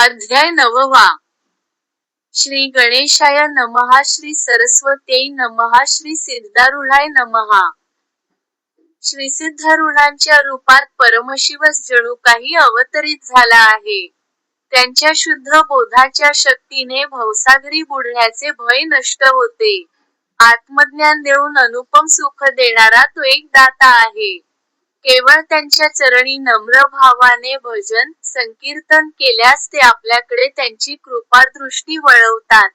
अध्याय 9. श्री गणेशाय नमः. श्री सरस्वत्यै नमः. श्री सिद्धारूढाय नमः. श्री सिद्धारूढांच्या रूपात परमशिवच जणू काही अवतरित झाला आहे. त्यांच्या शुद्ध बोधाच्या शक्तीने भवसागरी बुडण्याचे भय नष्ट होते. आत्मज्ञान देऊन अनुपम सुख देणारा तो एक दाता आहे. केवळ त्यांच्या चरणी नम्र भावाने भजन, संकीर्तन केल्यास ते आपल्याकडे त्यांची कृपादृष्टी वळवतात.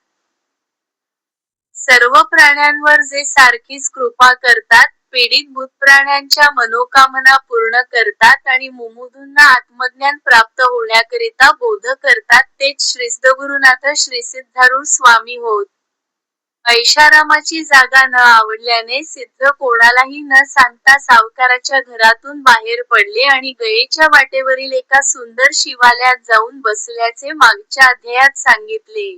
सर्व प्राण्यांवर जे सारखीच कृपा करतात, पीडित भूतप्राण्यांच्या मनोकामना पूर्ण करतात आणि मुमुधूंना आत्मज्ञान प्राप्त होण्याकरिता बोध करतात, तेच श्रीसद्गुरुनाथ श्री सिद्धारूढ स्वामी होत. ऐशारामाची जागा न आवडल्याने सिद्ध कोणालाही न सांगता सावकाराच्या घरातून बाहेर पडले आणि गयेच्या वाटेवरील एका सुंदर शिवालयात जाऊन बसल्याचे मागच्या अध्यायात सांगितले.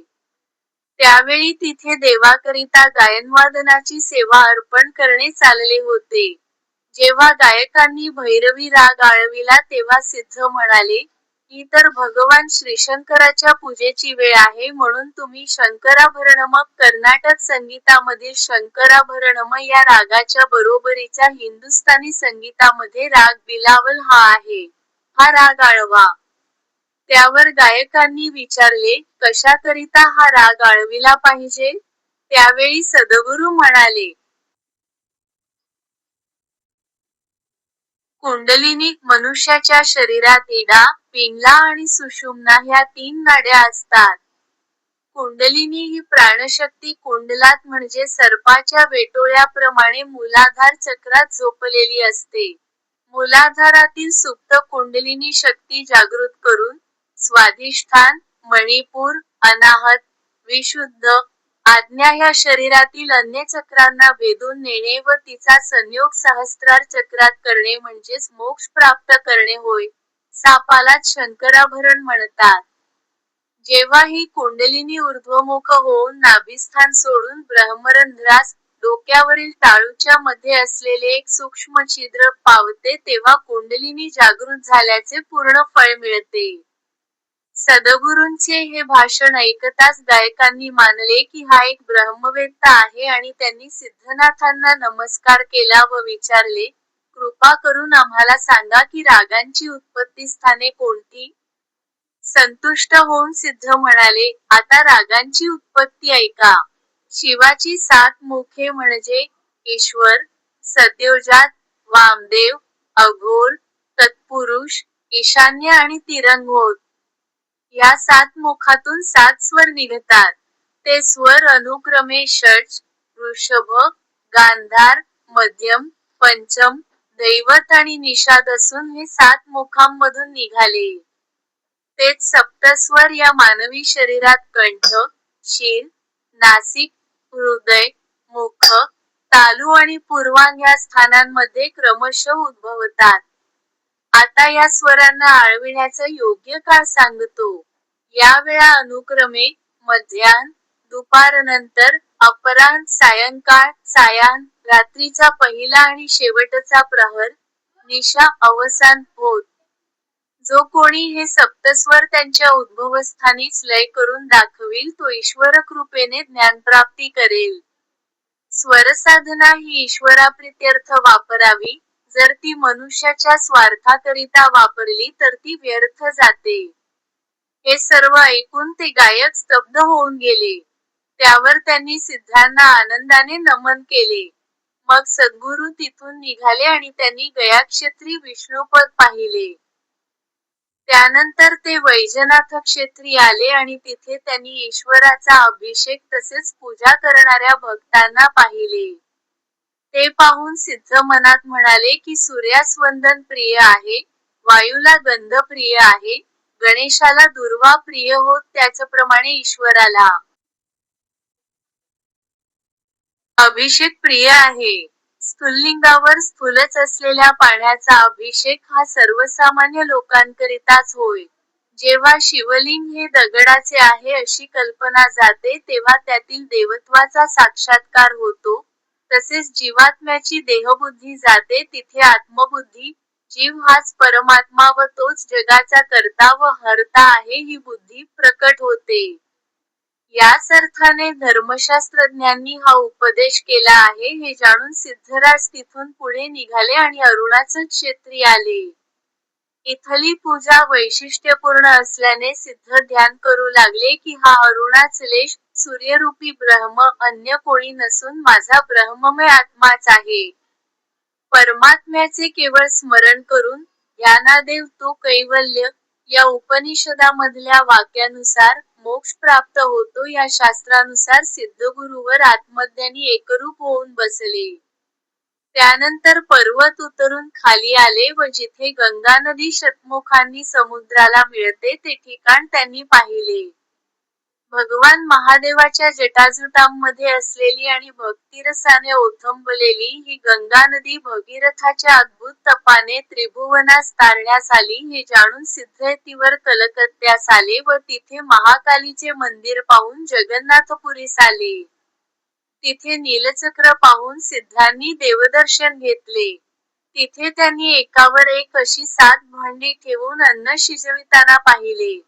त्यावेळी तिथे देवाकरिता गायनवादनाची सेवा अर्पण करणे चालले होते. जेव्हा गायकांनी भैरवी राग आळविला तेव्हा सिद्ध म्हणाले, ही तर भगवान श्रीशंकराच्या पूजेची वेळ आहे, म्हणून तुम्ही शंकराभरणम. कर्नाटक संगीतामधील शंकराभरणम या रागाच्या बरोबरीचा हिंदुस्थानी संगीतामध्ये राग बिलावल हा आहे. हा राग आळवा. त्यावर गायकांनी विचारले, कशाकरिता हा राग आळविला पाहिजे? त्यावेळी सद्गुरू म्हणाले, कुंडलिनी. मनुष्याच्या शरीरात इडा, पिंगला आणि सुषुम्ना ह्या 3 नाड्या असतात. कुंडलिनी ही प्राणशक्ती कुंडलात म्हणजे सर्पाच्या वेटोळ्याप्रमाणे मूलाधार चक्रात झोपलेली असते. मूलाधारातील सुप्त कुंडलिनी शक्ती जागृत करून, स्वाधिष्ठान, मणिपूर, अनाहत, विशुद्ध, आज्ञा ह्या शरीरातील अन्य चक्रांना भेदून नेणे व तिचा संयोग सहस्त्रार चक्रात करणे म्हणजेच मोक्ष प्राप्त करणे होय. सापालाच शंकराभरण म्हणतात. जेव्हा ही कुंडलिनी ऊर्ध्वमुख होऊन नाभिस्थान सोडून ब्रह्मरंध्रास, डोक्यावरील टाळूच्या मध्ये असलेले एक सूक्ष्म छिद्र पावते तेव्हा कुंडलिनी जागृत झाल्याचे पूर्ण फळ मिळते. सद्गुरूंचे हे भाषण ऐकताच गायकांनी मानले की हा एक ब्रह्मवेत्ता आहे आणि त्यांनी सिद्धनाथांना नमस्कार केला व विचारले, कृपा करून आम्हाला सांगा की रागांची उत्पत्तीस्थाने कोणती? संतुष्ट होऊन सिद्ध म्हणाले, आता रागांची उत्पत्ती ऐका. शिवाची 7 मुखे म्हणजे ईश्वर, सद्योजात, वामदेव, अघोर, तत्पुरुष, ईशान्य आणि तिरंग होत. या 7 मुखातून 7 स्वर निघतात. ते स्वर अनुक्रमे षट्ज, ऋषभ, गांधार, मध्यम, पंचम, दैवत आणि निषाद असून हे 7 मुखांमधून निघाले. तेच सप्तस्वर या मानवी शरीरात कंठ, शिर, नासिक, हृदय, मुख, तालू आणि पूर्वांग या स्थानांमध्ये क्रमशः उद्भवतात. आता या स्वरांना आळविण्याचा योग्य काळ सांगतो. या वेळा अनुक्रमे मध्याह्न, दुपारनंतर, अपराह्न, सायंकाळ, सायाह्न, रात्रीचा पहिला आणि शेवटचा प्रहर, निशा, अवसान होत. जो कोणी हे सप्तस्वर त्यांच्या उद्भवस्थानीच लय करून दाखवील तो ईश्वरकृपेने ज्ञानप्राप्ती करेल. स्वरसाधना ही ईश्वराप्रीत्यर्थ वापरावी, जर ती मनुष्याच्या स्वार्थाकरिता वापरली तर ती व्यर्थ जाते. हे सर्व ऐकून ते गायक स्तब्ध होऊन गेले. त्यावर त्यांनी सिद्धांना आनंदाने नमन केले. मग सद्गुरू तिथून निघाले आणि त्यांनी गयाक्षेत्री विष्णुपद पाहिले. त्यानंतर ते वैजनाथ क्षेत्री आले आणि तिथे त्यांनी ईश्वराचा अभिषेक तसेच पूजा करणाऱ्या भक्तांना पाहिले. ते पाहून सिद्ध मनात म्हणाले की सूर्यास वंदन प्रिय आहे, वायूला गंध प्रिय आहे, गणेशाला दुर्वा प्रिय होत त्याचप्रमाणे ईश्वराला अभिषेक प्रिय आहे. स्थूललिंगावर स्थूलच असलेल्या पाण्याचा अभिषेक हा सर्वसामान्य लोकांकरिताच होय. जेव्हा शिवलिंग हे दगडाचे आहे अशी कल्पना जाते तेव्हा त्यातील देवत्वाचा साक्षात्कार होतो, तसेच जीवात्म्याची देहबुद्धी जाते तिथे आत्मबुद्धी, जीव हाच परमात्मा व तोच जगाचा कर्ता व हर्ता आहे ही बुद्धी प्रकट होते. याच अर्थाने धर्मशास्त्रज्ञांनी हा उपदेश केला आहे हे जाणून सिद्धराज तिथून पुढे निघाले आणि अरुणाचल क्षेत्री आले. इथली पूजा वैशिष्ट्यपूर्ण असल्याने सिद्ध ध्यान करू लागले की हा अरुणाचलेश, सूर्यरूपी ब्रह्म अन्य कोणी नसून माझा ब्रह्ममय आत्माच आहे. परमात्म्याचे केवळ स्मरण करून, ध्यानादेव तो कैवल्य, या उपनिषदामधल्या वाक्यानुसार, मोक्ष प्राप्त होतो या शास्त्रानुसार सिद्धगुरूवर आत्मज्ञानी एकरूप होऊन बसले. त्यानंतर पर्वत उतरून खाली आले व जिथे गंगा नदी शतमुखांनी समुद्राला मिळते ते ठिकाण त्यांनी पाहिले. भगवान महादेवाच्या जटाजुटांमध्ये असलेली आणि भक्तिरसाने ओथंबलेली ही गंगा नदी भगीरथाच्या अद्भुत तपाने त्रिभुवनास तारण्यास आली हे जाणून सिद्धयतीवर कलकत्त्यास आले व तिथे महाकालीचे मंदिर पाहून जगन्नाथपुरीस आले. तिथे नीलचक्र पाहून सिद्धांनी देवदर्शन घेतले. तिथे त्यांनी एकावर एक अशी 7 भांडी ठेवून अन्न शिजविताना पाहिले.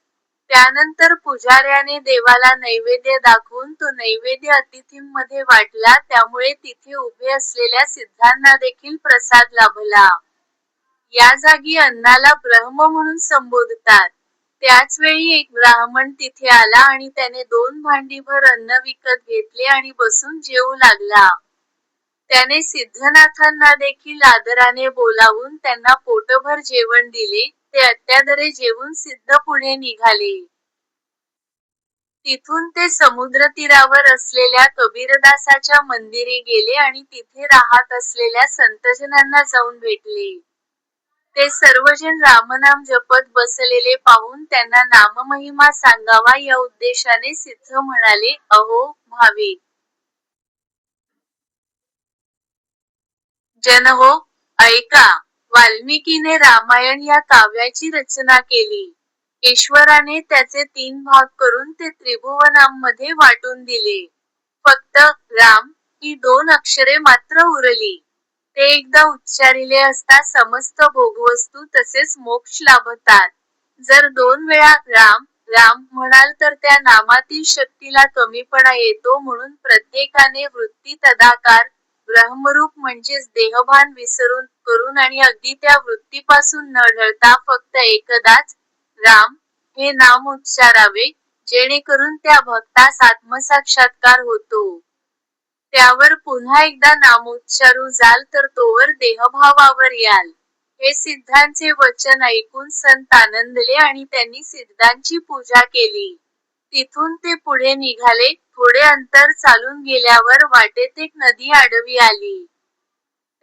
त्यानंतर पुजाऱ्याने देवाला नैवेद्य दाखवून तो नैवेद्य अतिथींमध्ये वाटला त्यामुळे तिथे उभे असलेल्या सिद्धांना देखील प्रसाद लाभला. या जागी अन्नाला ब्रह्म म्हणून संबोधतात. त्याचवेळी एक ब्राह्मण तिथे आला आणि त्याने 2 भांडीभर अन्न विकत घेतले आणि बसून जेवू लागला. त्याने सिद्धनाथांना देखील आदराने बोलावून त्यांना पोटभर जेवण दिले, ते अत्यादरे जेवून सिद्ध पुढे निघाले. तिथून ते समुद्रतीरावर असलेल्या कबीरदासाच्या मंदिरी गेले आणि तिथे राहत असलेल्या संतजनांना जाऊन भेटले. ते सर्वजण रामनाम जपत बसलेले पाहून त्यांना नाममहिमा सांगावा या उद्देशाने सिद्ध म्हणाले, अहो, भाविक जनहो, ऐका. वाल्मिकीने रामायण या काव्याची रचना केली. ईश्वराने त्याचे 3 भाग करून ते त्रिभुवनांमध्ये वाटून दिले. फक्त 'राम' ही 2 अक्षरे मात्र उरली. ते एकदा उच्चारिले असता समस्त भोगवस्तू तसेच मोक्ष लाभतात. जर 2 वेळा 'राम, राम' म्हणाल तर त्या नामातील शक्तीला कमीपणा येतो म्हणून प्रत्येकाने वृत्ती तदाकार, ब्रह्मरूप म्हणजेच देहभान विसरून, करून आणि अगदी त्या वृत्तीपासून न ढळता फक्त एकदाच 'राम' हे नाम उच्चारावे, जेणेकरून त्या भक्तास आत्मसाक्षात्कार होतो. त्यावर पुन्हा एकदा नामोच्चारू जाल तर तोवर देहभावावर याल. हे सिद्धांचे वचन ऐकून संत आनंदले आणि त्यांनी सिद्धांची पूजा केली. तिथून ते पुढे निघाले. थोडे अंतर चालून गेल्यावर वाटेत एक नदी आडवी आली.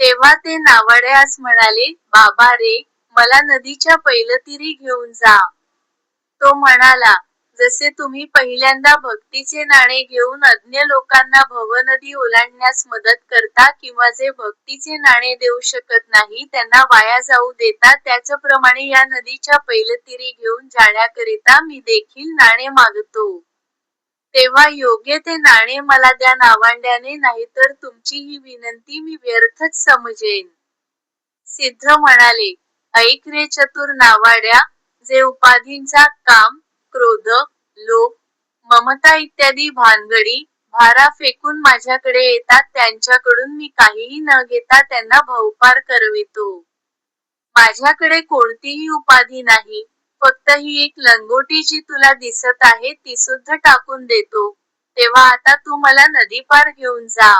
तेव्हा ते नावाड्यास म्हणाले, बाबा रे, मला नदीच्या पैलतीरी घेऊन जा. तो म्हणाला, जसे तुम्ही पहिल्यांदा भक्तीचे नाणे घेऊन अज्ञ लोकांना भवनदी ओलांडण्यास मदत करता किंवा जे भक्तीचे नाणे देऊ शकत नाही त्यांना वाया जाऊ देता त्याचप्रमाणे या नदीच्या पैलतीरी घेऊन जाण्याकरिता मी देखील नाणे मागतो. तेव्हा योग्य ते नाणे मला द्या नावाड्याने, नाहीतर तुमची ही विनंती मी व्यर्थच समजेन. सिद्ध म्हणाले, ऐक रे चतुर नावाड्या, जे उपाधींचा काम, क्रोध, लोभ, ममता इत्यादी भानगडी, भारा फेकून माझ्याकडे येतात त्यांच्याकडून मी काहीही न घेता त्यांना भवपार करवितो. माझ्याकडे कोणतीही उपाधी नाही, फक्त ही एक लंगोटी जी तुला दिसत आहे तीसुद्धा टाकून देतो. तेव्हा आता तू मला नदीपार घेऊन जा.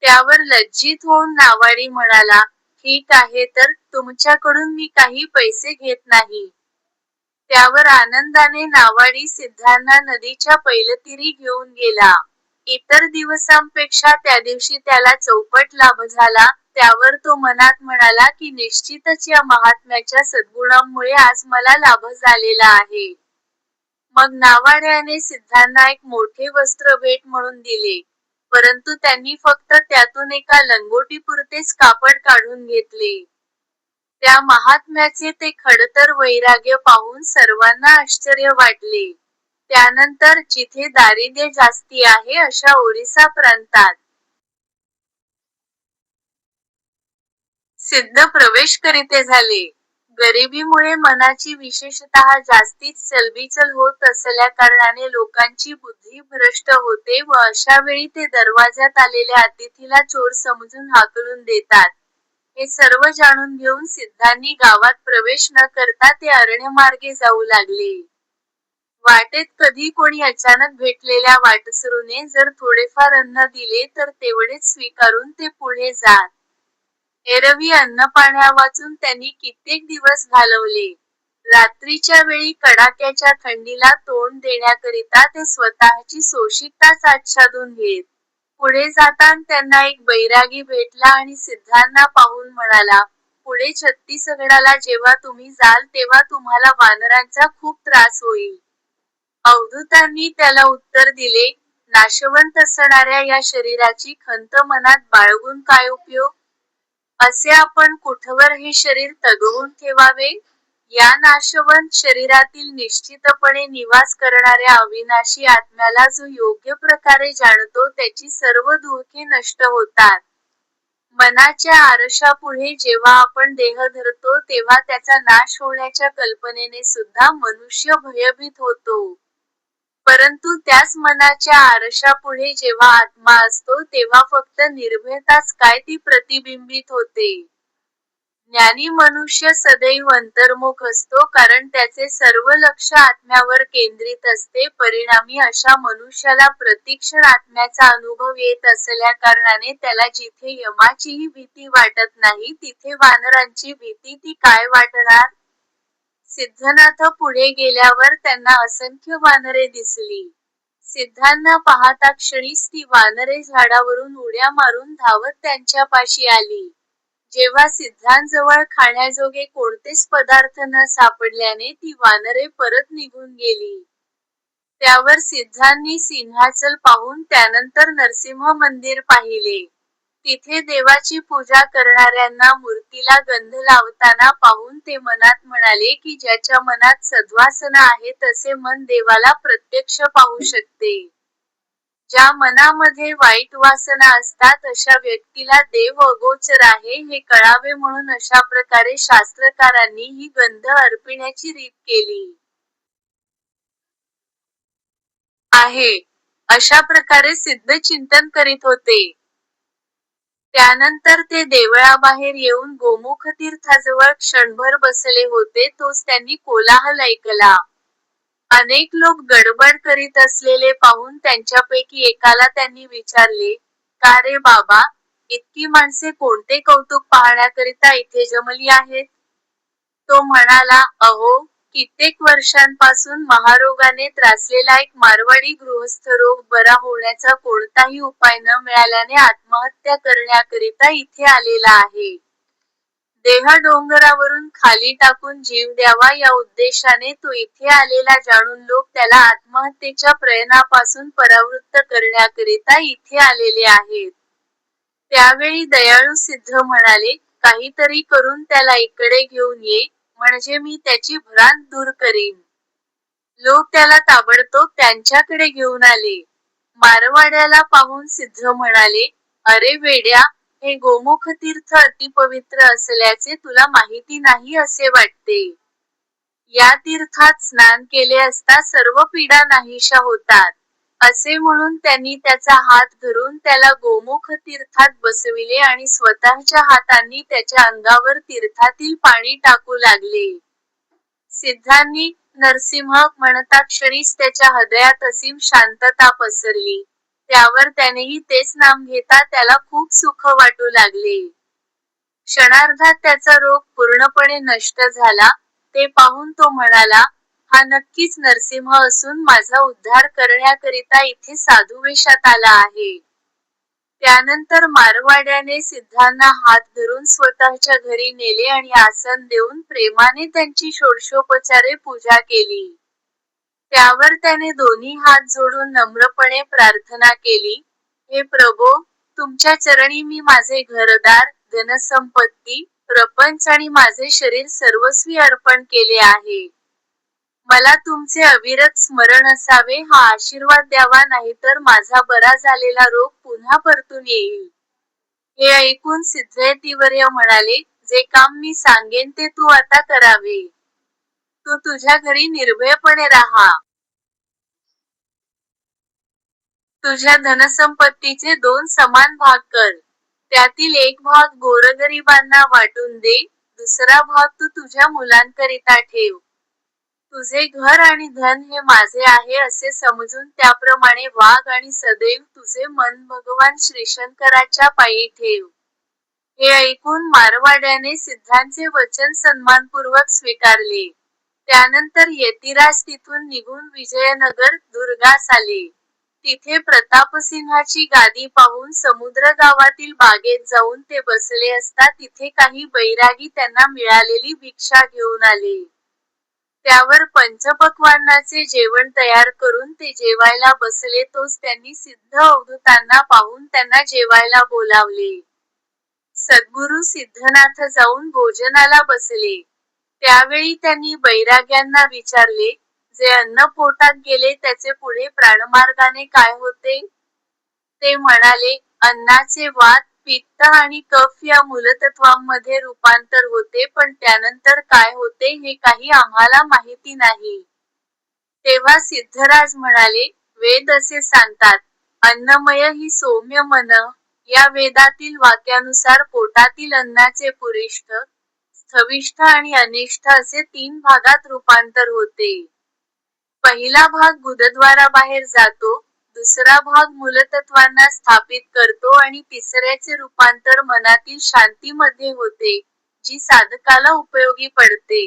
त्यावर लज्जित होऊन नावाडी म्हणाला, ठीक आहे तर, तुमच्याकडून मी काही पैसे घेत नाही. त्यावर आनंदाने नावाडी सिद्धांना नदीच्या पैलतीरी घेऊन गेला. इतर दिवसांपेक्षा त्यादिवशी त्याला चौपट लाभ झाला. त्यावर तो मनात म्हणाला की निश्चितच या महात्म्याच्या सद्गुणांमुळे आज मला लाभ झालेला आहे. मग नावाड्याने सिद्धांना एक मोठे वस्त्र भेट म्हणून दिले. परंतु त्यांनी फक्त त्यातून एका लंगोटीपुरतेच कापड काढून घेतले. त्या महात्म्याचे ते खडतर वैराग्य पाहून सर्वांना आश्चर्य वाटले. त्यानंतर जिथे दारिद्र्य जास्ती आहे अशा ओरिसा प्रांतात सिद्ध प्रवेश करीते झाले. गरिबीमुळे मनाची विशेषतः जास्तीच चलबिचल होत असल्या कारणाने लोकांची बुद्धी भ्रष्ट होते व अशा वेळी ते दरवाजात आलेल्या अतिथीला चोर समजून हाकलून देतात. हे सर्व जाणून घेऊन सिद्धांनी गावात प्रवेश न करता ते अरण्यमार्गे जाऊ लागले. वाटेत कधी कोणी अचानक भेटलेल्या वाटसरूने जर थोडेफार अन्न दिले तर तेवढेच स्वीकारून ते पुढे जात. एरवी अन्नपाण्यावाचून त्यांनी कित्येक दिवस घालवले. रात्रीच्या वेळी कडाक्याच्या थंडीला तोंड देण्याकरिता ते स्वतःची सोशिकताच आच्छादून घेत. पुढे जाताना त्यांना एक बैरागी भेटला आणि सिद्धांना पाहून म्हणाला, पुढे छत्तीसगडाला जेव्हा तुम्ही जाल तेव्हा तुम्हाला वानरांचा खूप त्रास होईल. अवधूतांनी त्याला उत्तर दिले, नाशवंत असणाऱ्या या शरीराची खंत मनात बाळगून काय उपयोग? असे आपण कुठवर हे शरीर तगवून ठेवावे? या नाशवंत शरीरातील निश्चितपणे निवास करणाऱ्या अविनाशी आत्म्याला जो योग्य प्रकारे जाणतो त्याची सर्व दुःखे नष्ट होतात. मनाच्या आरशापुढे जेव्हा आपण देह धरतो तेव्हा त्याचा नाश होण्याच्या कल्पनेने सुद्धा मनुष्य भयभीत होतो. परंतु त्याच मनाच्या आरशापुढे जेव्हा आत्मा असतो तेव्हा फक्त निर्भयताच काय ती प्रतिबिंबित होते. ज्ञानी मनुष्य सदैव अंतर्मुख असतो कारण त्याचे सर्व लक्ष आत्म्यावर केंद्रित असते. परिणामी अशा मनुष्याला प्रतिक्षण आत्म्याचा अनुभव येत असल्या कारणाने त्याला जिथे यमाचीही भीती वाटत नाही तिथे वानरांची भीती ती काय वाटणार? सिद्धनाथ पुढे गेल्यावर त्यांना असंख्य वानरे दिसली. सिद्धांना पाहताक्षणीच ती वानरे झाडावरून उड्या मारून धावत त्यांच्यापाशी आली. जेव्हा सिद्धांजवळ खाण्याजोगे कोणतेच पदार्थ न सापडल्याने ती वानरे परत निघून गेली. त्यावर सिद्धांनी सिंहाचल पाहून त्यानंतर नरसिंह मंदिर पाहिले. तिथे देवाची पूजा करणाऱ्यांना मूर्तीला गंध लावताना पाहून ते मनात म्हणाले की ज्याच्या मनात सद्वासना आहे तसे मन देवाला प्रत्यक्ष पाहू शकते. ज्या मनामध्ये वाईट वासना असतात अशा व्यक्तीला देव अगोचर आहे हे कळावे म्हणून अशा प्रकारे शास्त्रकारांनी ही गंध अर्पिण्याची रीत केली आहे. अशा प्रकारे सिद्ध चिंतन करीत होते. त्यानंतर ते देवळाबाहेर येऊन गोमुखतीर्थाजवळ क्षणभर बसले होते तोच त्यांनी कोलाहल ऐकला. अनेक लोक गडबड करीत असलेले पाहून त्यांच्यापैकी एकाला त्यांनी विचारले, का रे बाबा, इतकी माणसे कोणते कौतुक पाहण्याकरिता इथे जमली आहेत? तो म्हणाला, अहो, कित्येक वर्षांपासून महारोगाने त्रासलेला एक मारवाडी गृहस्थ रोग बरा होण्याचा कोणताही उपाय न मिळाल्याने आत्महत्या करण्याकरिता इथे आलेला आहे. देह डोंगरावरून खाली टाकून जीव द्यावा या उद्देशाने तो इथे आलेला जाणून लोक त्याला आत्महत्येच्या प्रयत्नापासून परावृत्त करण्याकरिता इथे आलेले आहेत. त्यावेळी दयाळू सिद्ध म्हणाले, काहीतरी करून त्याला इकडे घेऊन ये, म्हणजे मी त्याची भ्रांत दूर करीन. लोक त्याला ताबडतोब त्यांच्याकडे घेऊन आले. मारवाड्याला पाहून सिद्ध म्हणाले, अरे वेड्या, हे गोमुखतीर्थ अतिपवित्र असल्याचे तुला माहिती नाही असे वाटते. या तीर्थात स्नान केले असता सर्व पीडा नाहीशा होतात. असे म्हणून त्यांनी त्याचा हात धरून त्याला गोमुख तीर्थात बसविले आणि स्वतःच्या हातांनी त्याच्या अंगावर तीर्थातील पाणी टाकू लागले. सिद्धांनी नरसिंह म्हणताक्षणीच त्याच्या हृदयात असीम शांतता पसरली. त्यावर त्यानेही तेच नाम घेता त्याला खूप सुख वाटू लागले. क्षणार्धात त्याचा रोग पूर्णपणे नष्ट झाला. ते पाहून तो म्हणाला, हा नक्कीच नरसिंह असून माझा उद्धार करण्याकरिता इथे साधुवेशात आला आहे. त्यानंतर मारवाड्याने सिद्धांना हात धरून स्वतःच्या घरी नेले आणि आसन देऊन प्रेमाने त्यांची षोडशोपचारे पूजा केली. त्यावर त्याने दोन्ही हात जोडून नम्रपणे प्रार्थना केली, हे प्रभो, तुमच्या चरणी मी माझे घरदार, धनसंपत्ती, प्रपंच आणि माझे शरीर सर्वस्वी अर्पण केले आहे. मला तुमचे अविरत स्मरण असावे हा आशीर्वाद द्यावा नाहीतर माझा बरा झालेला रोग पुन्हा परतून येईल. हे ऐकून सिद्धयतिवर्य म्हणाले, जे काम मी सांगेन ते तू आता करावे. तू तुझ्या घरी निर्भयपणे राहा. तुझ्या धनसंपत्तीचे 2 समान भाग कर. त्यातील एक भाग गोरगरिबांना वाटून दे, दुसरा भाग तू तुझ्या मुलांकरिता ठेव. तुझे घर आणि धन हे माझे आहे असे समजून त्याप्रमाणे वाग आणि सदैव तुझे मन भगवान श्रीशंकराच्या पायी ठेव. हे ऐकून मारवाड्याने सिद्धांचे वचन सन्मानपूर्वक स्वीकारले. त्यानंतर यतिराज तिथून निघून विजयनगर दुर्गास आले. तिथे प्रतापसिंहाची गादी पाहून समुद्र गावातील बागेत जाऊन ते बसले असता तिथे काही बैरागी त्यांना मिळालेली भिक्षा घेऊन आले. त्यावर पंचपक्वान्नाचे जेवण तयार करून ते जेवायला बसले तोच त्यांनी सिद्ध अवधूतांना पाहून त्यांना जेवायला बोलावले. सद्गुरू सिद्धनाथ जाऊन भोजनाला बसले. त्यावेळी त्यांनी बैराग्यांना विचारले, जे अन्न पोटात गेले त्याचे पुढे प्राणमार्गाने काय होते? ते म्हणाले, अन्नाचे वात, पित्त आणि कफ या मूलतत्वांमध्ये रूपांतर होते पण त्यानंतर काय होते हे काही आम्हाला माहिती नाही. तेव्हा सिद्धराज म्हणाले, वेद असे सांगतात, अन्नमय ही सौम्य मन. या वेदातील वाक्यानुसार पोटातील अन्नाचे पुरिष्ठ, स्थविष्ठ आणि अनिष्ठ असे 3 भागात रूपांतर होते. पहिला भाग गुदद्वाराबाहेर जातो, दुसरा भाग मूलतत्वांना स्थापित करतो आणि तिसऱ्याचे रूपांतर मनातील शांतीमध्ये होते, जी साधकाला उपयोगी पडते.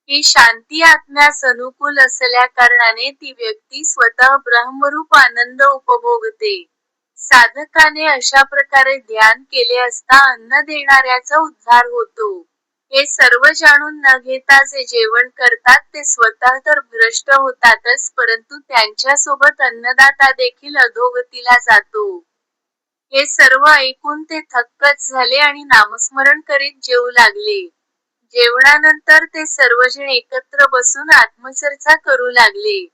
ही शांती आत्म्यास अनुकूल असल्याकारणाने ती व्यक्ती स्वतः ब्रह्मरूप आनंद उपभोगते. साधकाने अशा प्रकारे ध्यान केले असता अन्न देणाऱ्याचा उद्धार होतो. हे सर्व जाणून न घेता जे जेवण करतात ते स्वतः तर भ्रष्ट होतातच परंतु त्यांच्यासोबत अन्नदाता देखील अधोगतीला जातो. हे सर्व ऐकून ते थक्कच झाले आणि नामस्मरण करीत जेवू लागले. जेवणानंतर ते सर्वजण एकत्र बसून आत्मचर्चा करू लागले.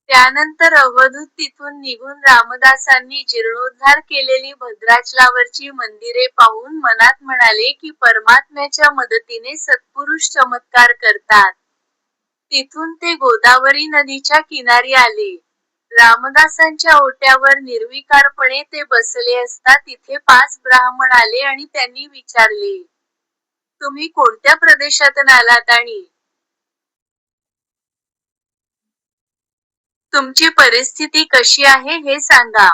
त्यानंतर अवधूत तिथून निघून रामदासांनी जीर्णोद्धार केलेली भद्राचलावरची मंदिरे पाहून मनात म्हणाले की परमात्म्याच्या मदतीने सत्पुरुष चमत्कार करतात. तिथून ते गोदावरी नदीच्या किनारी आले. रामदासांच्या ओट्यावर निर्विकारपणे ते बसले असता तिथे 5 ब्राह्मण आले आणि त्यांनी विचारले, तुम्ही कोणत्या प्रदेशातून आलात आणि तुमची परिस्थिती कशी आहे हे सांगा.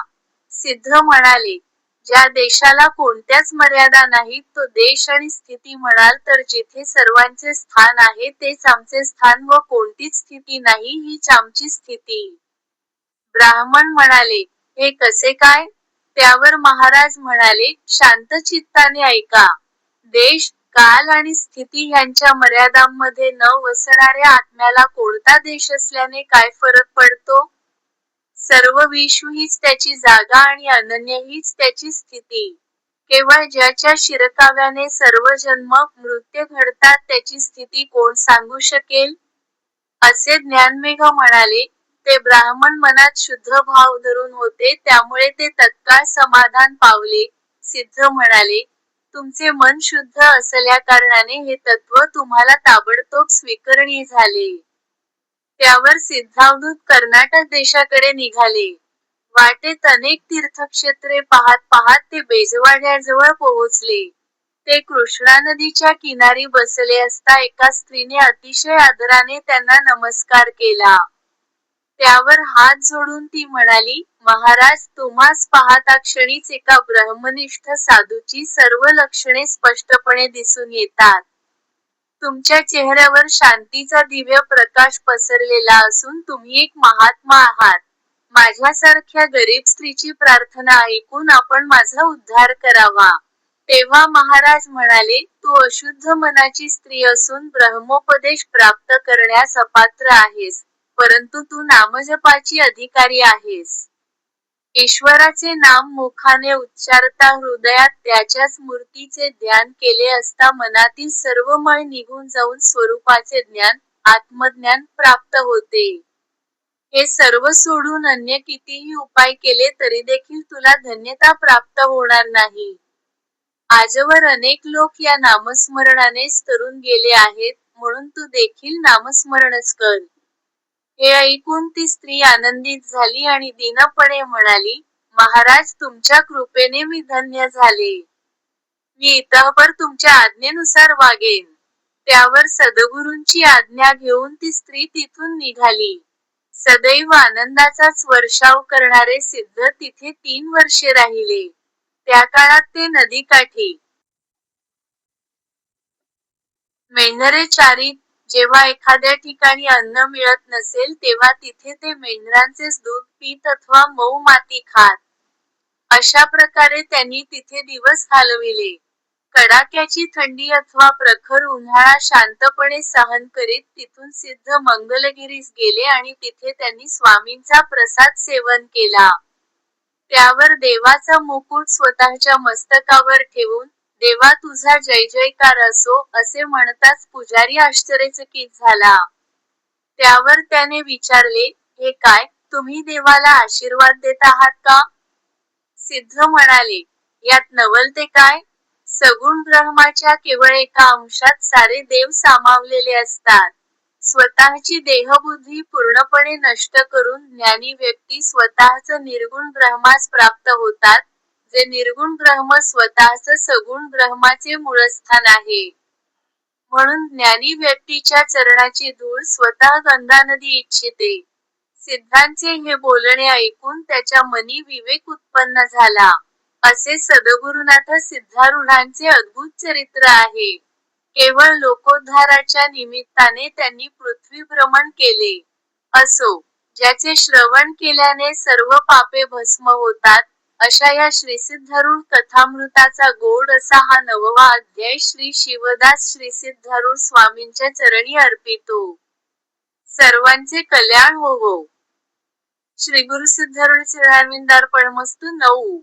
सिद्ध म्हणाले, ज्या देशाला कोणत्याच मर्यादा नाहीत तो देश आणि स्थिती म्हणाल तर जिथे सर्वांचे स्थान आहे तेच आमचे स्थान व कोणतीच स्थिती नाही हीच आमची स्थिती. ब्राह्मण म्हणाले, हे कसे काय? त्यावर महाराज म्हणाले, शांत चित्ताने ऐका. देश, काल आणि स्थिती ह्यांच्या मर्यादांमध्ये न वसणाऱ्या आत्म्याला कोणता देश असल्याने काय फरक पडतो? सर्व विश्व हीच त्याची जागा आणि अनन्य हीच त्याची स्थिती. केवळ ज्याच्या शिरकाव्याने सर्व जन्म, मृत्यू घडतात त्याची स्थिती कोण सांगू शकेल? असे ज्ञानमेघ म्हणाले. ते ब्राह्मण मनात शुद्ध भाव धरून होते त्यामुळे ते तत्काळ समाधान पावले. सिद्ध म्हणाले, तुमचे मन शुद्ध असल्याकारणाने हे तत्त्व तुम्हाला ताबडतोब स्वीकरणीय झाले. त्यावर सिद्धावधूत कर्नाटक देशाकडे निघाले. वाटेत अनेक तीर्थक्षेत्रे पाहत पाहत ते बेजवाड्याजवळ पोहोचले. ते कृष्णा नदीच्या किनारी बसले असता एका स्त्रीने अतिशय आदराने त्यांना नमस्कार केला. त्यावर हात जोडून ती म्हणाली, महाराज तुम्हास पाहताक्षणीच एका ब्रह्मनिष्ठ साधूची सर्व लक्षणे स्पष्टपणे दिसून येतात. तुमच्या चेहऱ्यावर शांतीचा दिव्य प्रकाश पसरलेला असून तुम्ही एक महात्मा आहात. माझ्यासारख्या गरीब स्त्रीची प्रार्थना ऐकून आपण माझा उद्धार करावा. तेव्हा महाराज म्हणाले, तू अशुद्ध मनाची स्त्री असून ब्रह्मोपदेश प्राप्त करण्यास अपात्र आहेस, परंतु तू नामजपाची अधिकारी आहेस. ईश्वराचे नाम मुखाने उच्चारता हृदयात त्याच्याच मूर्तीचे ध्यान केले असता मनातील सर्व मळ निघून जाऊन स्वरूपाचे ज्ञान, आत्मज्ञान प्राप्त होते. हे सर्व सोडून अन्य कितीही उपाय केले तरी देखील तुला धन्यता प्राप्त होणार नाही. आजवर अनेक लोक या नामस्मरणानेच तरुण गेले आहेत, म्हणून तू देखील नामस्मरणच कर. हे ऐकून ती स्त्री आनंदित झाली आणि दीनपणे म्हणाली, महाराज तुमच्या कृपेने मी धन्य झाले. मी इतःपर तुमच्या आज्ञेनुसार वागेन. त्यावर सद्गुरूंची आज्ञा घेऊन ती स्त्री तिथून निघाली. सदैव आनंदाचाच वर्षाव करणारे सिद्ध तिथे 3 वर्षे राहिले. त्या काळात ते नदीकाठी मेंढरे चारीत. जेव्हा एखाद्या ठिकाणी अन्न मिळत नसेल तेव्हा तिथे ते मेंढरांचेच दूध पीत अथवा मऊ माती खात. अशा प्रकारे त्यांनी तिथे दिवस घालविले. कडाक्याची थंडी अथवा प्रखर उन्हाळा शांतपणे सहन करीत तिथून सिद्ध मंगलगिरीस गेले आणि तिथे त्यांनी स्वामींचा प्रसाद सेवन केला. त्यावर देवाचा मुकुट स्वतःच्या मस्तकावर ठेवून, देवा तुझा जय जयकार असो, असे म्हणताच पुजारी आश्चर्यचकित झाला. त्यावर त्याने विचारले, हे काय, तुम्ही देवाला आशीर्वाद देत आहात का? सिद्ध म्हणाले, यात नवलते काय? सगुण ब्रह्माच्या केवळ एका अंशात सारे देव सामावलेले असतात. स्वतःची देहबुद्धी पूर्णपणे नष्ट करून ज्ञानी व्यक्ती स्वतःच निर्गुण ब्रह्मास प्राप्त होतात, जे निर्गुण ब्रह्म स्वतःच सगुण ब्रह्माचे मूळस्थान आहे. म्हणून ज्ञानी व्यक्तीच्या चरणाची धूळ स्वतः गंगा नदी इच्छिते. सिद्धांचे हे बोलणे ऐकून त्याच्या मनी विवेक उत्पन्न झाला. असे सद्गुरुनाथ सिद्धारूढांचे अद्भुत चरित्र आहे. केवळ लोकोद्धाराच्या निमित्ताने त्यांनी पृथ्वी भ्रमण केले. असो, ज्याचे श्रवण केल्याने सर्व पापे भस्म होतात, अशा या श्रीसिद्धारूढ कथामृताचा गोड असा हा 9वा अध्याय श्री शिवदास श्रीसिद्धारूढ स्वामींच्या चरणी अर्पितो. सर्वांचे कल्याण होवो. श्री गुरु सिद्धारूढ चरणारविंदार्पणमस्तु. 9.